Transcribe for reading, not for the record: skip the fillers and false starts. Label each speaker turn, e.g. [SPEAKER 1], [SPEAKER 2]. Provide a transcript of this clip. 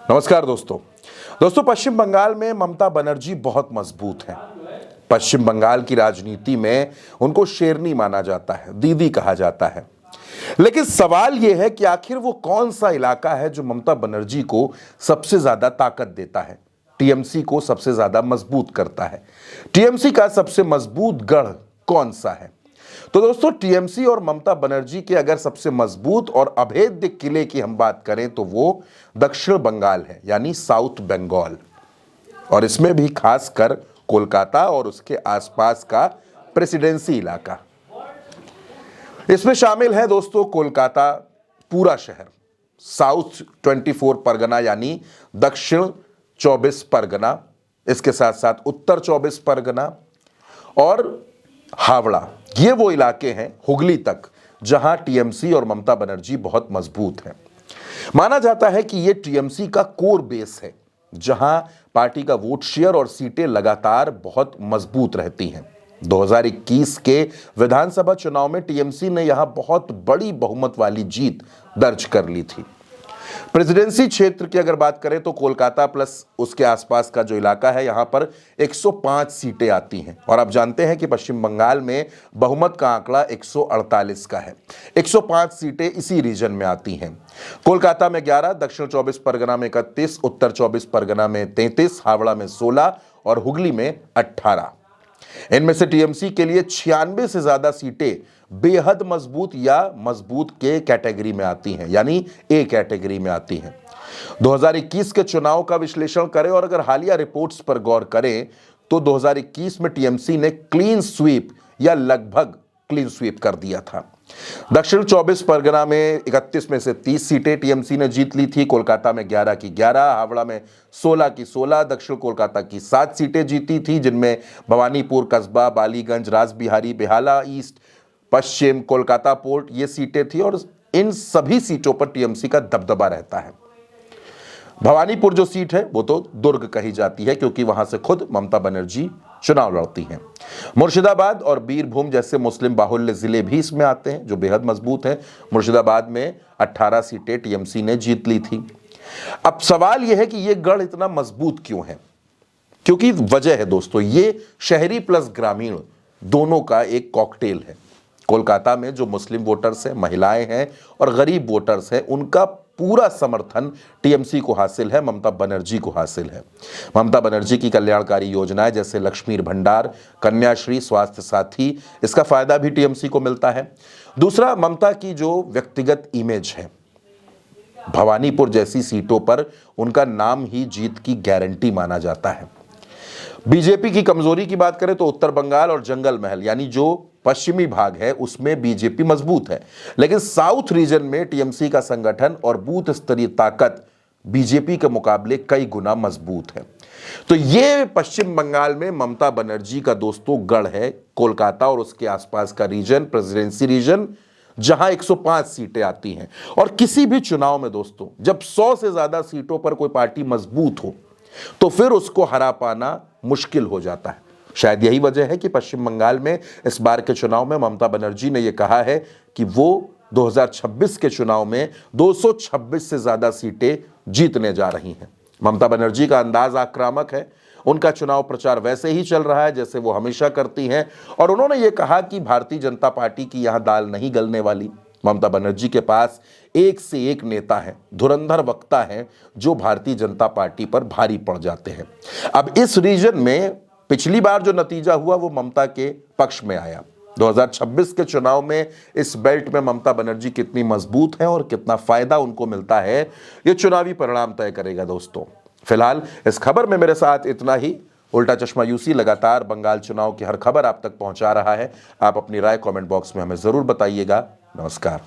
[SPEAKER 1] नमस्कार दोस्तों पश्चिम बंगाल में ममता बनर्जी बहुत मजबूत हैं। पश्चिम बंगाल की राजनीति में उनको शेरनी माना जाता है, दीदी कहा जाता है। लेकिन सवाल यह है कि आखिर वो कौन सा इलाका है जो ममता बनर्जी को सबसे ज्यादा ताकत देता है, टीएमसी को सबसे ज्यादा मजबूत करता है। टीएमसी का सबसे मजबूत गढ़ कौन सा है? तो दोस्तों, टीएमसी और ममता बनर्जी के अगर सबसे मजबूत और अभेद्य किले की हम बात करें तो वो दक्षिण बंगाल है, यानी साउथ बंगाल, और इसमें भी खासकर कोलकाता और उसके आसपास का प्रेसिडेंसी इलाका। इसमें शामिल है दोस्तों कोलकाता पूरा शहर, साउथ 24 परगना यानी दक्षिण 24 परगना, इसके साथ साथ उत्तर 24 परगना और हावड़ा। ये वो इलाके हैं हुगली तक जहां टीएमसी और ममता बनर्जी बहुत मजबूत हैं। माना जाता है कि ये टीएमसी का कोर बेस है, जहां पार्टी का वोट शेयर और सीटें लगातार बहुत मजबूत रहती हैं। 2021 के विधानसभा चुनाव में टीएमसी ने यहां बहुत बड़ी बहुमत वाली जीत दर्ज कर ली थी। प्रेसिडेंसी क्षेत्र की अगर बात करें तो कोलकाता प्लस उसके आसपास का जो इलाका है, यहां पर 105 सीटें आती हैं। और आप जानते हैं कि पश्चिम बंगाल में बहुमत का आंकड़ा 148 का है। 105 सीटें इसी रीजन में आती हैं। कोलकाता में 11, दक्षिण 24 परगना में 31, उत्तर 24 परगना में 33, हावड़ा में 16 और हुगली में 18। इनमें से टीएमसी के लिए 96 से ज्यादा सीटें बेहद मजबूत या मजबूत के कैटेगरी में आती हैं, यानी ए कैटेगरी में आती हैं। 2021 के चुनाव का विश्लेषण करें और अगर हालिया रिपोर्ट्स पर गौर करें तो 2021 में टीएमसी ने क्लीन स्वीप या लगभग क्लीन स्वीप कर दिया था। दक्षिण 24 परगना में 31 में से 30 सीटें टीएमसी ने जीत ली थी। कोलकाता में 11 की 11, हावड़ा में 16 की 16, दक्षिण कोलकाता की 7 सीटें जीती थी, जिनमें भवानीपुर कस्बा, बालीगंज, रासबिहारी, बेहाला ईस्ट, पश्चिम, कोलकाता पोर्ट ये सीटें थी। और इन सभी सीटों पर टीएमसी का दबदबा रहता है। भवानीपुर जो सीट है वो तो दुर्ग कही जाती है, क्योंकि वहां से खुद ममता बनर्जी चुनाव लड़ती हैं। मुर्शिदाबाद और बीरभूम जैसे मुस्लिम बाहुल्य जिले भी इसमें आते हैं, जो बेहद मजबूत हैं। मुर्शिदाबाद में 18 सीटें टीएमसी ने जीत ली थी। अब सवाल यह है कि यह गढ़ इतना मजबूत क्यों है? क्योंकि वजह है दोस्तों, ये शहरी प्लस ग्रामीण दोनों का एक कॉकटेल है। कोलकाता में जो मुस्लिम वोटर्स हैं, महिलाएं हैं और गरीब वोटर्स हैं, उनका पूरा समर्थन टीएमसी को हासिल है, ममता बनर्जी को हासिल है। ममता बनर्जी की कल्याणकारी योजनाएं जैसे लक्ष्मी भंडार, कन्याश्री, स्वास्थ्य साथी, इसका फायदा भी टीएमसी को मिलता है। दूसरा, ममता की जो व्यक्तिगत इमेज है, भवानीपुर जैसी सीटों पर उनका नाम ही जीत की गारंटी माना जाता है। बीजेपी की कमजोरी की बात करें तो उत्तर बंगाल और जंगल महल यानी जो पश्चिमी भाग है उसमें बीजेपी मजबूत है, लेकिन साउथ रीजन में टीएमसी का संगठन और बूथ स्तरीय ताकत बीजेपी के मुकाबले कई गुना मजबूत है। तो ये पश्चिम बंगाल में ममता बनर्जी का दोस्तों गढ़ है, कोलकाता और उसके आसपास का रीजन, प्रेसिडेंसी रीजन, जहां 105 सीटें आती हैं। और किसी भी चुनाव में दोस्तों, जब 100 से ज्यादा सीटों पर कोई पार्टी मजबूत हो तो फिर उसको हरा पाना मुश्किल हो जाता है। शायद यही वजह है कि पश्चिम बंगाल में इस बार के चुनाव में ममता बनर्जी ने यह कहा है कि वो 2026 के चुनाव में 226 से ज्यादा सीटें जीतने जा रही हैं। ममता बनर्जी का अंदाज आक्रामक है। उनका चुनाव प्रचार वैसे ही चल रहा है जैसे वो हमेशा करती हैं, और उन्होंने ये कहा कि भारतीय जनता पार्टी की यहां दाल नहीं गलने वाली। ममता बनर्जी के पास एक से एक नेता है, धुरंधर वक्ता है, जो भारतीय जनता पार्टी पर भारी पड़ जाते हैं। अब इस रीजन में पिछली बार जो नतीजा हुआ वो ममता के पक्ष में आया। 2026 के चुनाव में इस बेल्ट में ममता बनर्जी कितनी मजबूत है और कितना फायदा उनको मिलता है, ये चुनावी परिणाम तय करेगा दोस्तों। फिलहाल इस खबर में मेरे साथ इतना ही। उल्टा चश्मा यूसी लगातार बंगाल चुनाव की हर खबर आप तक पहुंचा रहा है। आप अपनी राय कमेंट बॉक्स में हमें जरूर बताइएगा। नमस्कार।